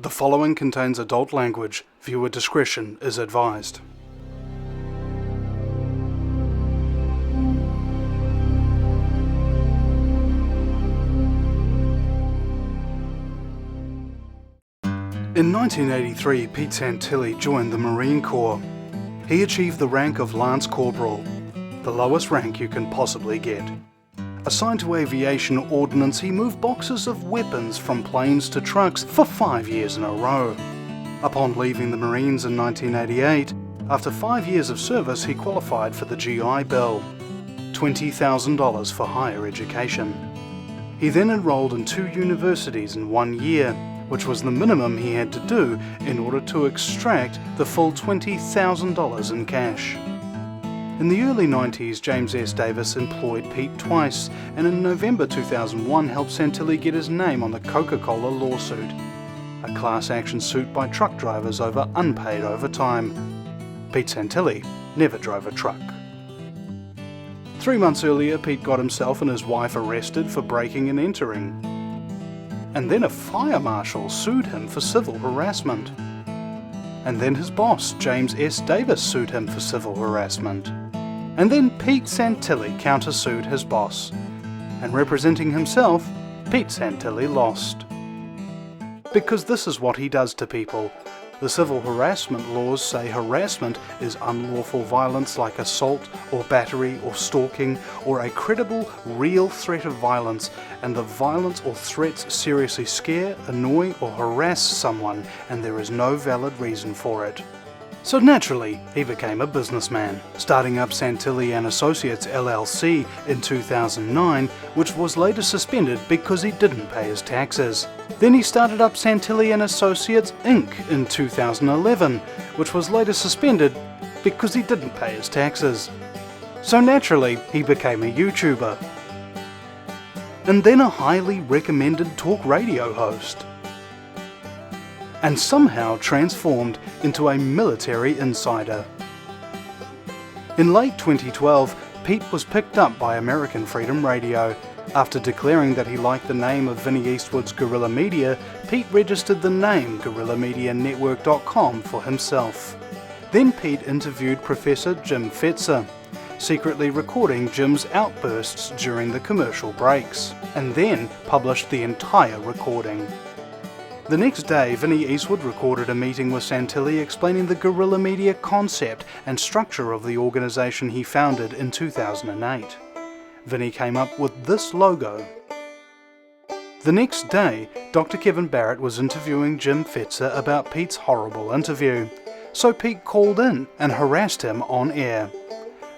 The following contains adult language. Viewer discretion is advised. In 1983, Pete Santilli joined the Marine Corps. He achieved the rank of Lance Corporal, the lowest rank you can possibly get. Assigned to aviation ordnance, he moved boxes of weapons from planes to trucks for 5 years in a row. Upon leaving the Marines in 1988, after 5 years of service, he qualified for the GI Bill, $20,000 for higher education. He then enrolled in 2 universities in 1 year, which was the minimum he had to do in order to extract the full $20,000 in cash. In the early 90s, James S. Davis employed Pete twice, and in November 2001 helped Santilli get his name on the Coca-Cola lawsuit, a class action suit by truck drivers over unpaid overtime. Pete Santilli never drove a truck. 3 months earlier, Pete got himself and his wife arrested for breaking and entering. And then a fire marshal sued him for civil harassment. And then his boss, James S. Davis, sued him for civil harassment. And then Pete Santilli countersued his boss. And representing himself, Pete Santilli lost. Because this is what he does to people. The civil harassment laws say harassment is unlawful violence like assault or battery or stalking or a credible, real threat of violence, and the violence or threats seriously scare, annoy or harass someone and there is no valid reason for it. So naturally, he became a businessman, starting up Santilli & Associates LLC in 2009, which was later suspended because he didn't pay his taxes. Then he started up Santilli & Associates Inc. in 2011, which was later suspended because he didn't pay his taxes. So naturally, he became a YouTuber. And then a highly recommended talk radio host. And somehow transformed into a military insider. In late 2012, Pete was picked up by American Freedom Radio. After declaring that he liked the name of Vinny Eastwood's Guerrilla Media, Pete registered the name GuerrillaMediaNetwork.com for himself. Then Pete interviewed Professor Jim Fetzer, secretly recording Jim's outbursts during the commercial breaks, and then published the entire recording. The next day, Vinny Eastwood recorded a meeting with Santilli explaining the guerrilla media concept and structure of the organization he founded in 2008. Vinny came up with this logo. The next day, Dr. Kevin Barrett was interviewing Jim Fetzer about Pete's horrible interview, so Pete called in and harassed him on air.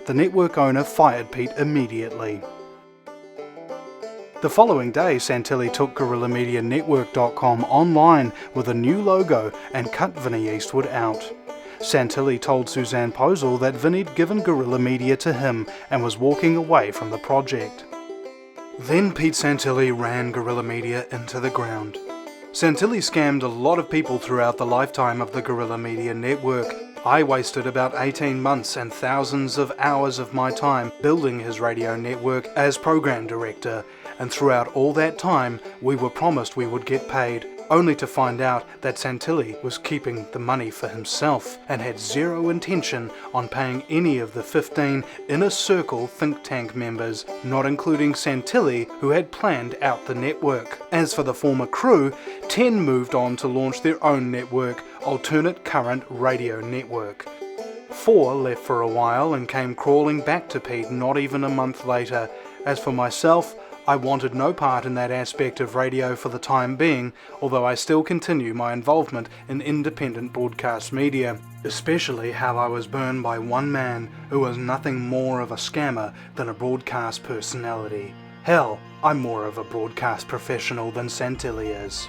The network owner fired Pete immediately. The following day, Santilli took GuerrillaMediaNetwork.com online with a new logo and cut Vinny Eastwood out. Santilli told Susanne Posel that Vinny'd given Guerrilla Media to him and was walking away from the project. Then Pete Santilli ran Guerrilla Media into the ground. Santilli scammed a lot of people throughout the lifetime of the Guerrilla Media Network. I wasted about 18 months and thousands of hours of my time building his radio network as program director, and throughout all that time we were promised we would get paid, only to find out that Santilli was keeping the money for himself and had zero intention on paying any of the 15 Inner Circle think tank members, not including Santilli, who had planned out the network. As for the former crew, 10 moved on to launch their own network, Alternate Current Radio Network. 4 left for a while and came crawling back to Pete not even a month later. As for myself, I wanted no part in that aspect of radio for the time being, although I still continue my involvement in independent broadcast media, especially how I was burned by one man who was nothing more of a scammer than a broadcast personality. Hell, I'm more of a broadcast professional than Santilli is.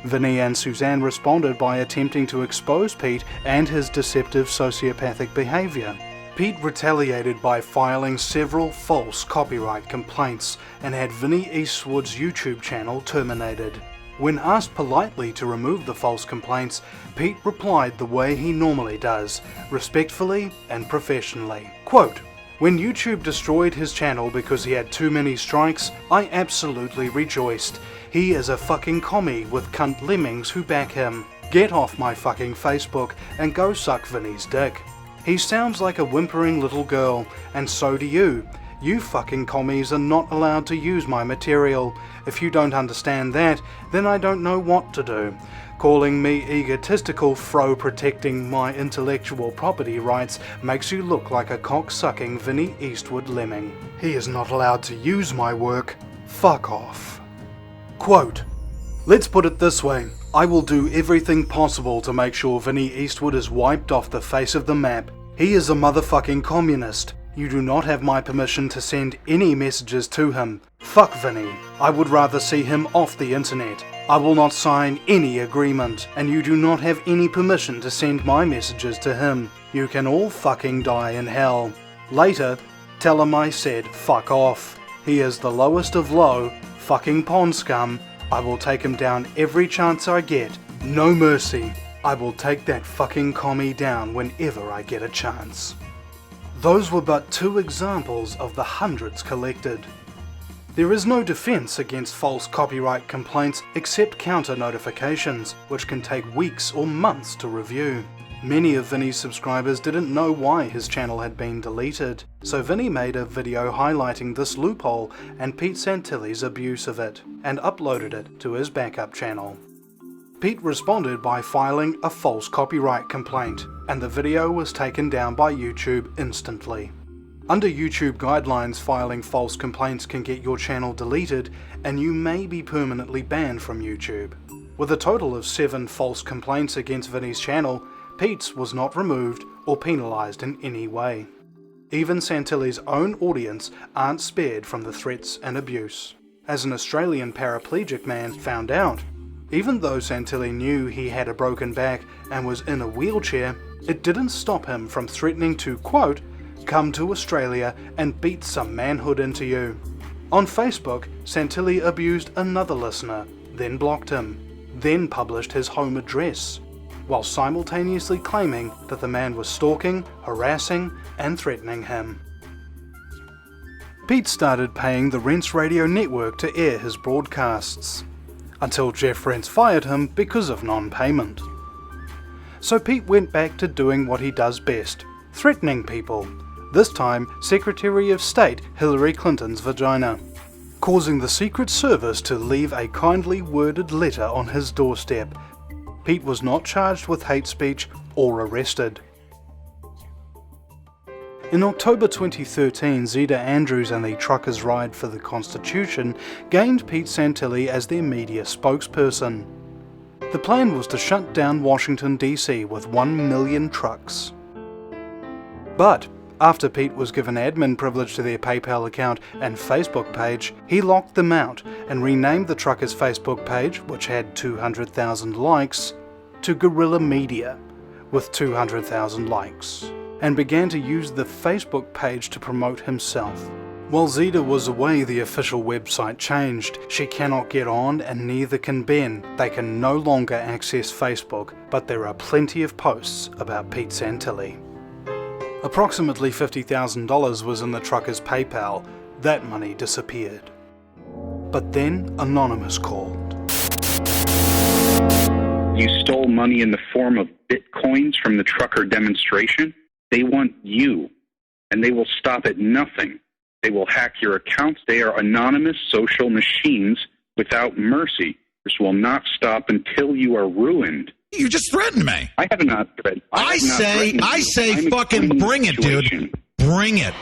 Vinny and Susanne responded by attempting to expose Pete and his deceptive sociopathic behavior. Pete retaliated by filing several false copyright complaints and had Vinny Eastwood's YouTube channel terminated. When asked politely to remove the false complaints, Pete replied the way he normally does, respectfully and professionally. Quote, When YouTube destroyed his channel because he had too many strikes, I absolutely rejoiced. He is a fucking commie with cunt lemmings who back him. Get off my fucking Facebook and go suck Vinny's dick. He sounds like a whimpering little girl, and so do you. You fucking commies are not allowed to use my material. If you don't understand that, then I don't know what to do. Calling me egotistical fro protecting my intellectual property rights makes you look like a cock-sucking Vinny Eastwood lemming. He is not allowed to use my work. Fuck off. Quote, "Let's put it this way. I will do everything possible to make sure Vinny Eastwood is wiped off the face of the map. He is a motherfucking communist. You do not have my permission to send any messages to him. Fuck Vinny. I would rather see him off the internet. I will not sign any agreement, and you do not have any permission to send my messages to him. You can all fucking die in hell. Later, tell him I said fuck off. He is the lowest of low, fucking pond scum. I will take him down every chance I get. No mercy. I will take that fucking commie down whenever I get a chance." Those were but 2 examples of the hundreds collected. There is no defense against false copyright complaints except counter notifications, which can take weeks or months to review. Many of Vinny's subscribers didn't know why his channel had been deleted, so Vinny made a video highlighting this loophole and Pete Santilli's abuse of it, and uploaded it to his backup channel. Pete responded by filing a false copyright complaint, and the video was taken down by YouTube instantly. Under YouTube guidelines, filing false complaints can get your channel deleted, and you may be permanently banned from YouTube. With a total of 7 false complaints against Vinny's channel, Pete's was not removed or penalised in any way. Even Santilli's own audience aren't spared from the threats and abuse. As an Australian paraplegic man found out, even though Santilli knew he had a broken back and was in a wheelchair, it didn't stop him from threatening to, quote, "come to Australia and beat some manhood into you." On Facebook, Santilli abused another listener, then blocked him, then published his home address, while simultaneously claiming that the man was stalking, harassing, and threatening him. Pete started paying the Rents Radio network to air his broadcasts, until Jeff Rents fired him because of non-payment. So Pete went back to doing what he does best, threatening people, this time Secretary of State Hillary Clinton's vagina, causing the Secret Service to leave a kindly worded letter on his doorstep. Pete was not charged with hate speech or arrested. In October 2013, Zeta Andrews and the Truckers' Ride for the Constitution gained Pete Santilli as their media spokesperson. The plan was to shut down Washington DC with 1 million trucks. But after Pete was given admin privilege to their PayPal account and Facebook page, he locked them out and renamed the Truckers' Facebook page, which had 200,000 likes, to Guerrilla Media, with 200,000 likes, and began to use the Facebook page to promote himself. While Zeta was away, the official website changed. She cannot get on, and neither can Ben. They can no longer access Facebook, but there are plenty of posts about Pete Santilli. Approximately $50,000 was in the trucker's PayPal. That money disappeared. But then Anonymous called. You stole money in the form of bitcoins from the trucker demonstration? They want you, and they will stop at nothing. They will hack your accounts. They are anonymous social machines without mercy. This will not stop until you are ruined. You just threatened me. I have not threatened. I say fucking bring it, dude. Bring it.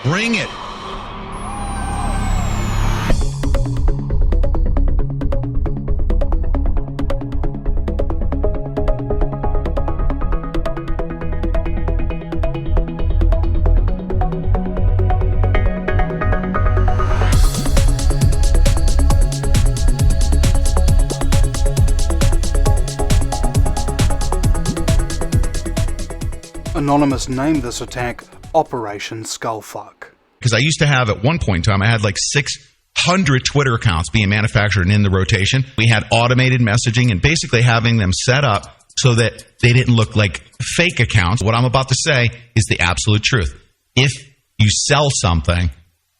Anonymous named this attack Operation Skullfuck. Because I used to have, at one point in time, I had like 600 Twitter accounts being manufactured and in the rotation. We had automated messaging and basically having them set up so that they didn't look like fake accounts. What I'm about to say is the absolute truth. If you sell something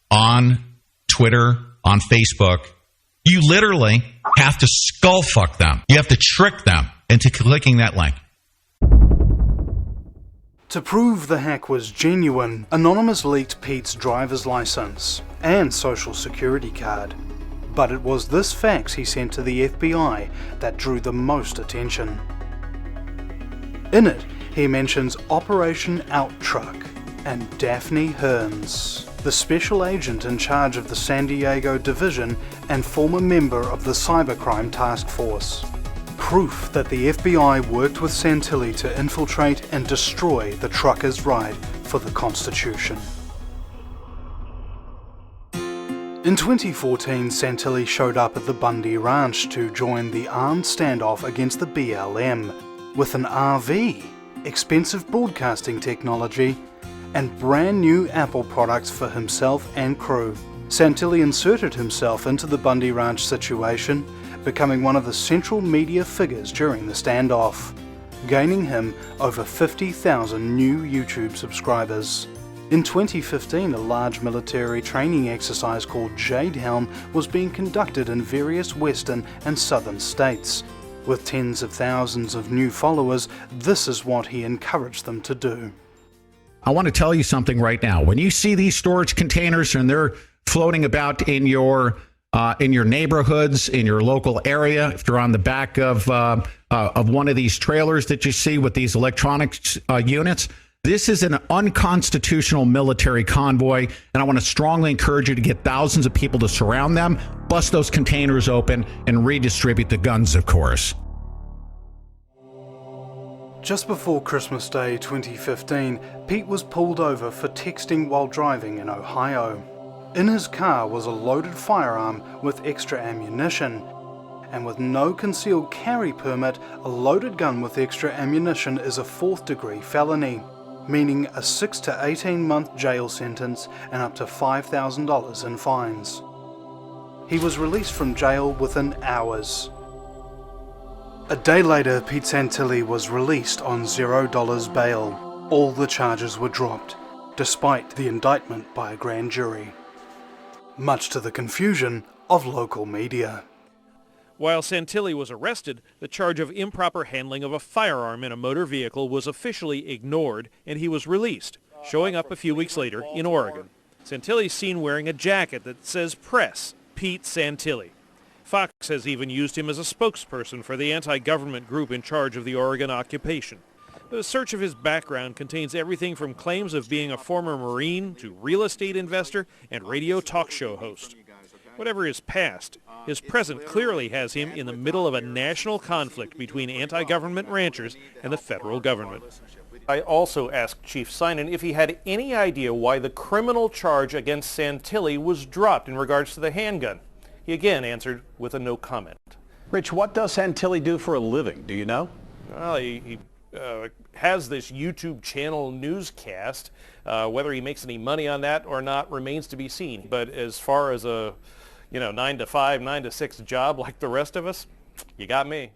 on Twitter, on Facebook, you literally have to skull fuck them. You have to trick them into clicking that link. To prove the hack was genuine, Anonymous leaked Pete's driver's license and social security card. But it was this fax he sent to the FBI that drew the most attention. In it, he mentions Operation Outtruck and Daphne Hearns, the special agent in charge of the San Diego division and former member of the Cybercrime Task Force. Proof that the FBI worked with Santilli to infiltrate and destroy the truckers' ride for the Constitution. In 2014, Santilli showed up at the Bundy Ranch to join the armed standoff against the BLM with an RV, expensive broadcasting technology, and brand new Apple products for himself and crew. Santilli inserted himself into the Bundy Ranch situation, becoming one of the central media figures during the standoff, gaining him over 50,000 new YouTube subscribers. In 2015, a large military training exercise called Jade Helm was being conducted in various western and southern states. With tens of thousands of new followers, this is what he encouraged them to do. I want to tell you something right now. When you see these storage containers and they're floating about in your neighborhoods, in your local area, if you're on the back of one of these trailers that you see with these electronics units, this is an unconstitutional military convoy, and I want to strongly encourage you to get thousands of people to surround them, bust those containers open, and redistribute the guns, of course. Just before Christmas Day 2015, Pete was pulled over for texting while driving in Ohio. In his car was a loaded firearm with extra ammunition, and with no concealed carry permit, a loaded gun with extra ammunition is a 4th-degree felony, meaning a 6 to 18-month jail sentence and up to $5,000 in fines. He was released from jail within hours. A day later, Pete Santilli was released on $0 bail. All the charges were dropped, despite the indictment by a grand jury, much to the confusion of local media. While Santilli was arrested, the charge of improper handling of a firearm in a motor vehicle was officially ignored, and he was released, showing up a few weeks later in Oregon. Santilli's seen wearing a jacket that says Press, Pete Santilli. Fox has even used him as a spokesperson for the anti-government group in charge of the Oregon occupation. But a search of his background contains everything from claims of being a former Marine to real estate investor and radio talk show host. Whatever his past, his present clearly has him in the middle of a national conflict between anti-government ranchers and the federal government. I also asked Chief Synan if he had any idea why the criminal charge against Santilli was dropped in regards to the handgun. He again answered with a no comment. Rich, what does Santilli do for a living? Do you know? Well, he has this YouTube channel newscast. Whether he makes any money on that or not remains to be seen. But as far as a 9 to 5, 9 to 6 job like the rest of us, you got me.